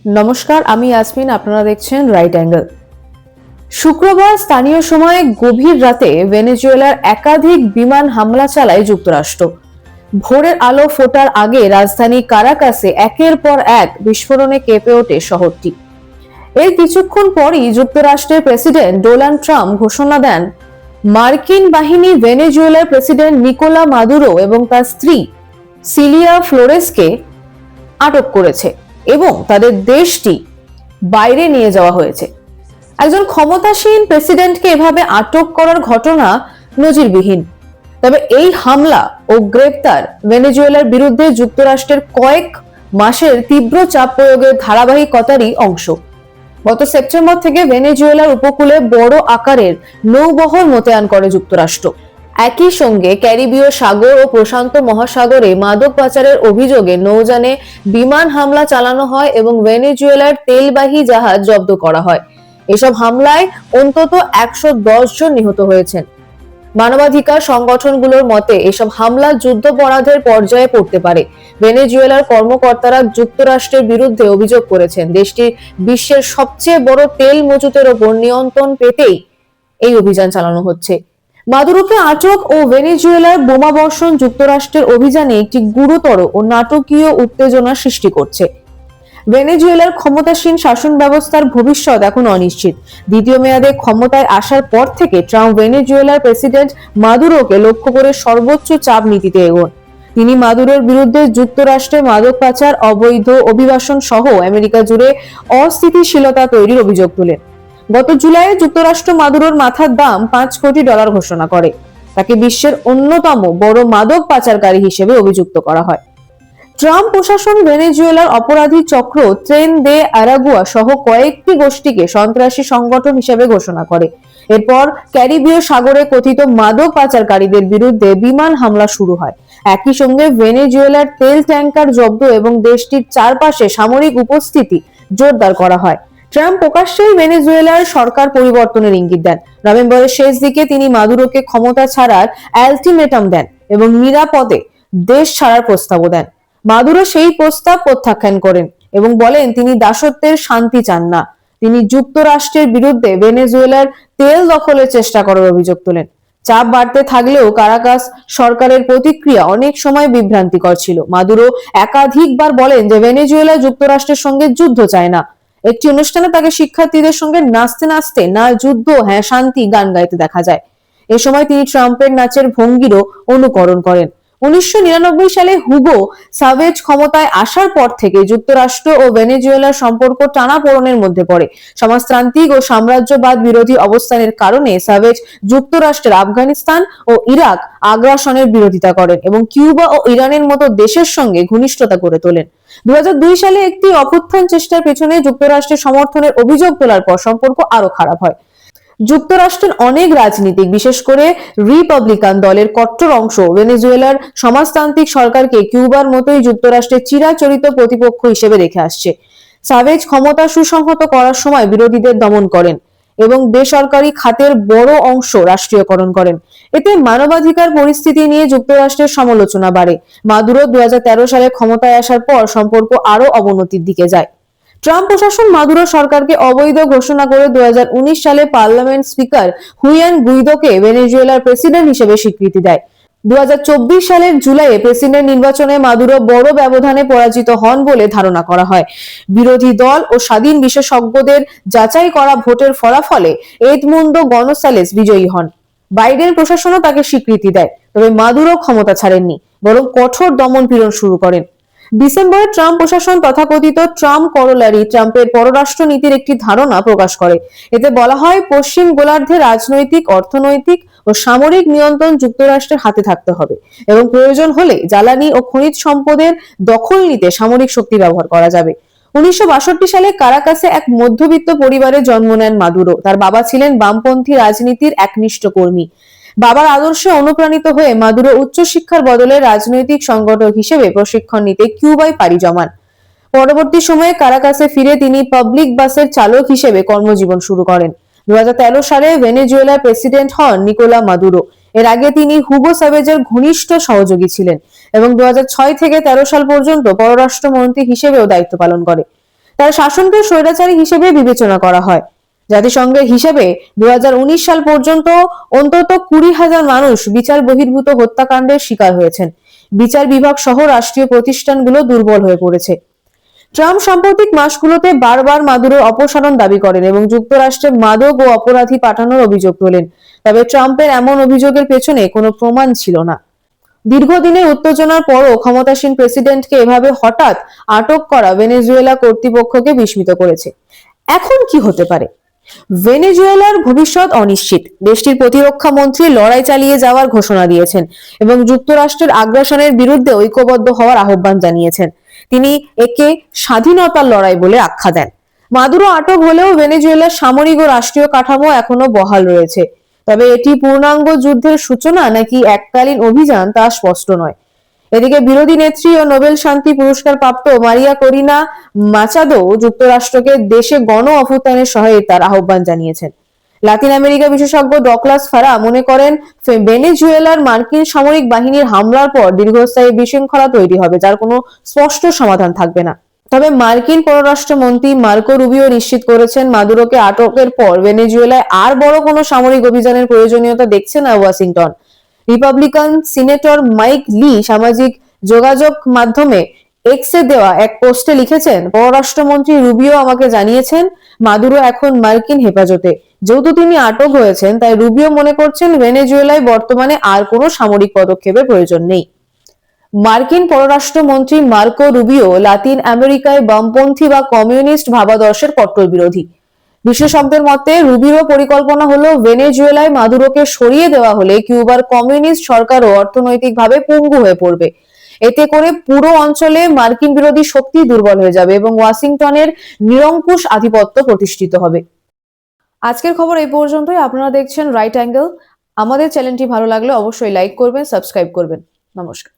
নমস্কার, আমি ইয়াসমিন। আপনারা দেখছেন রাইট অ্যাঙ্গেল। শুক্রবার স্থানীয় সময়ে গভীর রাতে ভেনেজুয়েলার একাধিক বিমান হামলা চালায় যুক্তরাষ্ট্র। ভোরের আলো ফোটার আগে রাজধানী কারাকাসে একের পর এক বিস্ফোরণে কেঁপে ওঠে শহরটি। এর কিছুক্ষণ পরই যুক্তরাষ্ট্রের প্রেসিডেন্ট ডোনাল্ড ট্রাম্প ঘোষণা দেন, মার্কিন বাহিনী ভেনেজুয়েলার প্রেসিডেন্ট নিকোলা মাদুরো এবং তার স্ত্রী সিলিয়া ফ্লোরেসকে আটক করেছে এবং তাদের দেশটি বাইরে নিয়ে যাওয়া হয়েছে। একজন ক্ষমতাসীন প্রেসিডেন্টকে এভাবে আটক করার ঘটনা নজিরবিহীন। তবে এই হামলা ও গ্রেপ্তার ভেনেজুয়েলার বিরুদ্ধে যুক্তরাষ্ট্রের কয়েক মাসের তীব্র চাপ প্রয়োগের ধারাবাহিকতারই অংশ। গত সেপ্টেম্বর থেকে ভেনেজুয়েলার উপকূলে বড় আকারের নৌবহর মোতায়েন করে যুক্তরাষ্ট্র। একই সঙ্গে ক্যারিবীয় সাগর ও প্রশান্ত মহাসাগরে মাদক পাচারের অভিযোগে নৌযানে বিমান হামলা চালানো হয় এবং ভেনেজুয়েলার তেলবাহী জাহাজ জব্দ করা হয়। এসব হামলায় অন্তত 110 জন নিহত হয়েছেন। মানবাধিকার সংগঠনগুলোর মতে এসব হামলা যুদ্ধাপরাধের পর্যায়ে পড়তে পারে। ভেনেজুয়েলার কর্মকর্তারা যুক্তরাষ্ট্রের বিরুদ্ধে অভিযোগ করেছেন, দেশটির বিশ্বের সবচেয়ে বড় তেল মজুতের ওপর নিয়ন্ত্রণ পেতেই এই অভিযান চালানো হচ্ছে। মাদুরোকে আটক ও ভেনেজুয়েলার বোমাবর্ষণ যুক্তরাষ্ট্রের অভিযানে একটি গুরুতর ও নাটকীয় উত্তেজনা সৃষ্টি করছে। ভেনেজুয়েলার ক্ষমতাসীন শাসন ব্যবস্থার ভবিষ্যৎ এখন অনিশ্চিত। দ্বিতীয় মেয়াদে ক্ষমতায় আসার পর থেকে ট্রাম্প ভেনেজুয়েলার প্রেসিডেন্ট মাদুরোকে লক্ষ্য করে সর্বোচ্চ চাপ নীতিতে এগোন। তিনি মাদুরোর বিরুদ্ধে যুক্তরাষ্ট্রে মাদক পাচার, অবৈধ অভিবাসন সহ আমেরিকা জুড়ে অস্থিতিশীলতা তৈরির অভিযোগ তোলেন। গত জুলাইয়ে যুক্তরাষ্ট্র মাদুরোর মাথার দাম $5 কোটি ঘোষণা করে। তাকে বিশ্বের অন্যতম বড় মাদক পাচারকারী হিসেবে অভিযুক্ত করা হয়। ট্রাম্প প্রশাসন ভেনেজুয়েলার অপরাধী চক্র ট্রেন দে আরাগুয়া সহ কয়েকটি গোষ্ঠীকে সন্ত্রাসী সংগঠন হিসেবে ঘোষণা করে। এরপর ক্যারিবীয় সাগরে কথিত মাদক পাচারকারীদের বিরুদ্ধে বিমান হামলা শুরু হয়। একই সঙ্গে ভেনেজুয়েলার তেল ট্যাঙ্কার জব্দ এবং দেশটির চারপাশে সামরিক উপস্থিতি জোরদার করা হয়। ট্রাম্প প্রকাশ্যেই ভেনেজুয়েলার সরকার পরিবর্তনের ইঙ্গিত দেন। নভেম্বরের শেষ দিকে তিনি মাদুরোকে ক্ষমতা ছাড়ার আলটিমেটাম দেন এবং নিরাপদে দেশ ছাড়ার প্রস্তাবও দেন। মাদুরো সেই প্রস্তাব প্রত্যাখ্যান করেন এবং বলেন তিনি দাসত্বের শান্তি চান না। তিনি যুক্তরাষ্ট্রের বিরুদ্ধে ভেনেজুয়েলার তেল দখলের চেষ্টা করার অভিযোগ তোলেন। চাপ বাড়তে থাকলেও কারাকাস সরকারের প্রতিক্রিয়া অনেক সময় বিভ্রান্তিকর ছিল। মাদুরো একাধিকবার বলেন যে ভেনেজুয়েলা যুক্তরাষ্ট্রের সঙ্গে যুদ্ধ চায় না। একটি অনুষ্ঠানে তাকে শিক্ষার্থীদের সঙ্গে নাচতে নাচতে না যুদ্ধ হ্যাঁ শান্তি গান গাইতে দেখা যায়। এ সময় তিনি ট্রাম্পের নাচের ভঙ্গিরও অনুকরণ করেন। 1999 সালে হুগো সাভেজ ক্ষমতায় আসার পর থেকে যুক্তরাষ্ট্র ও ভেনেজুয়েলার সম্পর্ক টানাপোড়েনের মধ্যে পড়ে। সমাজতান্ত্রিক ও সাম্রাজ্যবাদ বিরোধী অবস্থানের কারণে সাভেজ যুক্তরাষ্ট্রের আফগানিস্তান ও ইরাক আগ্রাসনের বিরোধিতা করেন এবং কিউবা ও ইরানের মতো দেশের সঙ্গে ঘনিষ্ঠতা গড়ে তোলেন। 2002 সালে একটি অভ্যুত্থান চেষ্টার পেছনে যুক্তরাষ্ট্রের সমর্থনের অভিযোগ তোলার পর সম্পর্ক আরো খারাপ হয়। যুক্তরাষ্ট্রের অনেক রাজনীতিক, বিশেষ করে রিপাবলিকান দলের কট্টর অংশ ভেনেজুয়েলার সমাজতান্ত্রিক সরকারকে কিউবার মতোই যুক্তরাষ্ট্রের চিরাচরিত প্রতিপক্ষ হিসেবে দেখে আসছে। সাভেজ ক্ষমতা সুসংহত করার সময় বিরোধীদের দমন করেন এবং বেসরকারি খাতের বড় অংশ রাষ্ট্রীয়করণ করেন। এতে মানবাধিকার পরিস্থিতি নিয়ে যুক্তরাষ্ট্রের সমালোচনা বাড়ে। মাদুরো 2013 সালে ক্ষমতায় আসার পর সম্পর্ক আরো অবনতির দিকে যায়। ট্রাম্প প্রশাসন মাদুরো সরকারকে অবৈধ ঘোষণা করে 2019 সালে পার্লামেন্ট স্পিকার হুয়ান গুইদোকে ভেনেজুয়েলার প্রেসিডেন্ট হিসেবে স্বীকৃতি দেয়। 2024 সালের জুলাইয়ে প্রেসিডেন্ট নির্বাচনে মাদুরো বড় ব্যবধানে পরাজিত হন বলে ধারণা করা হয়। বিরোধী দল ও স্বাধীন বিশেষজ্ঞদের যাচাই করা ভোটের ফলাফলে এদমুন্দো গনসালেস বিজয়ী হন। বাইডেন প্রশাসনও তাকে স্বীকৃতি দেয়। তবে মাদুরো ক্ষমতা ছাড়েননি, বরং কঠোর দমন-পীড়ন শুরু করেন। ডিসেম্বরে ট্রাম্প প্রশাসন তথাকথিত ট্রাম্প করোলারি, ট্রাম্পের পররাষ্ট্র নীতির একটি ধারণা প্রকাশ করে। এতে বলা হয় পশ্চিম গোলার্ধে রাজনৈতিক, অর্থনৈতিক ও সামরিক নিয়ন্ত্রণ যুক্তরাষ্ট্রের হাতে থাকতে হবে এবং প্রয়োজন হলে জ্বালানি ও খনিজ সম্পদের দখল নিতে সামরিক শক্তি ব্যবহার করা যাবে। 1962 সালে কারাকাসে এক মধ্যবিত্ত পরিবারে জন্ম নেন মাদুরো। তার বাবা ছিলেন বামপন্থী রাজনীতির একনিষ্ঠ কর্মী। বাবার আদর্শে অনুপ্রাণিত হয়ে মাদুরো উচ্চশিক্ষার বদলে রাজনৈতিক সংগঠক হিসেবে প্রশিক্ষণ নিতে কিউবায় পাড়ি জমান। পরবর্তী সময়ে কারাকাসে ফিরে তিনি পাবলিক বাসের চালক হিসেবে কর্মজীবন শুরু করেন। 2013 সালে ভেনেজুয়েলার প্রেসিডেন্ট হন নিকোলা মাদুরো। এর আগে তিনি হুগো সাভেজের ঘনিষ্ঠ সহযোগী ছিলেন এবং 2006 থেকে 13 সাল পর্যন্ত পররাষ্ট্রমন্ত্রী হিসেবেও দায়িত্ব পালন করে। তার শাসনকে স্বৈরাচারী হিসেবে বিবেচনা করা হয়। জাতিসংঘের হিসেবে 2019 সাল পর্যন্ত অন্তত 20,000 মানুষ বিচার বহির্ভূত হত্যাকাণ্ডের শিকার হয়েছেন। বিচার বিভাগ সহ রাষ্ট্রীয় প্রতিষ্ঠানগুলো দুর্বল হয়ে পড়েছে। ট্রাম্প সাম্প্রতিক মাসগুলোতে বারবার মাদুরোর অপসারণ দাবি করেন এবং যুক্তরাষ্ট্রে মাদক ও অপরাধী পাঠানোর অভিযোগ তোলেন। তবে ট্রাম্পের এমন অভিযোগের পেছনে কোনো প্রমাণ ছিল না। দীর্ঘদিনের উত্তেজনার পরও ক্ষমতাসীন প্রেসিডেন্টকে এভাবে হঠাৎ আটক করা ভেনেজুয়েলা কর্তৃপক্ষকে বিস্মিত করেছে। এখন কি হতে পারে? ভেনেজুয়েলার ভবিষ্যৎ অনিশ্চিত। দেশটির প্রতিরক্ষা মন্ত্রী লড়াই চালিয়ে যাওয়ার ঘোষণা দিয়েছেন এবং যুক্তরাষ্ট্রের আগ্রাসনের বিরুদ্ধে ঐক্যবদ্ধ হওয়ার আহ্বান জানিয়েছেন। তিনি একে স্বাধীনতার লড়াই বলে আখ্যা দেন। মাদুরো আটক হলেও ভেনেজুয়েলার সামরিক ও রাষ্ট্রীয় কাঠামো এখনো বহাল রয়েছে। তবে এটি পূর্ণাঙ্গ যুদ্ধের সূচনা নাকি এককালীন অভিযান তা স্পষ্ট নয়। এদিকে বিরোধী নেত্রী ও নোবেল শান্তি পুরস্কার প্রাপ্ত মারিয়া করিনা মাচাদো যুক্তরাষ্ট্রকে দেশে গণ অভ্যুত্থানের সহায়তার আহ্বান জানিয়েছেন। লাতিন আমেরিকা বিশেষজ্ঞ ডগলাস ফারা মনে করেন, ভেনেজুয়েলার মার্কিন সামরিক বাহিনীর হামলার পর দীর্ঘস্থায়ী বিশৃঙ্খলা তৈরি হবে, যার কোনো স্পষ্ট সমাধান থাকবে না। তবে মার্কিন পররাষ্ট্রমন্ত্রী মার্কো রুবিও নিশ্চিত করেছেন, মাদুরোকে আটকের পর ভেনেজুয়েলায় আর বড় কোনো সামরিক অভিযানের প্রয়োজনীয়তা দেখছে না ওয়াশিংটন। রিপাবলিকান সিনেটর মাইক লি সামাজিক যোগাযোগ মাধ্যমে এক্সে দেওয়া এক পোস্টে লিখেছেন, পররাষ্ট্রমন্ত্রী রুবিও আমাকে জানিয়েছেন মাদুরো এখন মার্কিন হেফাজতে। যেহেতু তিনি আটক হয়েছেন, তাই রুবিও মনে করছেন ভেনেজুয়েলায় বর্তমানে আর কোনো সামরিক পদক্ষেপের প্রয়োজন নেই। মার্কিন পররাষ্ট্রমন্ত্রী মার্কো রুবিও লাতিন আমেরিকায় বামপন্থী বা কমিউনিস্ট ভাবাদর্শের কট্টর বিরোধী। বিশেষজ্ঞদের মতে রুবিরো পরিকল্পনা হলো ভেনেজুয়েলায় মাদুরোকে সরিয়ে দেওয়া হলে কিউবার কমিউনিস্ট সরকারও অর্থনৈতিকভাবে পঙ্গু হয়ে পড়বে। এতে করে পুরো অঞ্চলে মার্কিন বিরোধী শক্তি দুর্বল হয়ে যাবে এবং ওয়াশিংটনের নিরঙ্কুশ আধিপত্য প্রতিষ্ঠিত হবে। আজকের খবর এই পর্যন্তই। আপনারা দেখছেন রাইট অ্যাঙ্গেল। আমাদের চ্যানেলটি ভালো লাগলে অবশ্যই লাইক করবেন, সাবস্ক্রাইব করবেন। নমস্কার।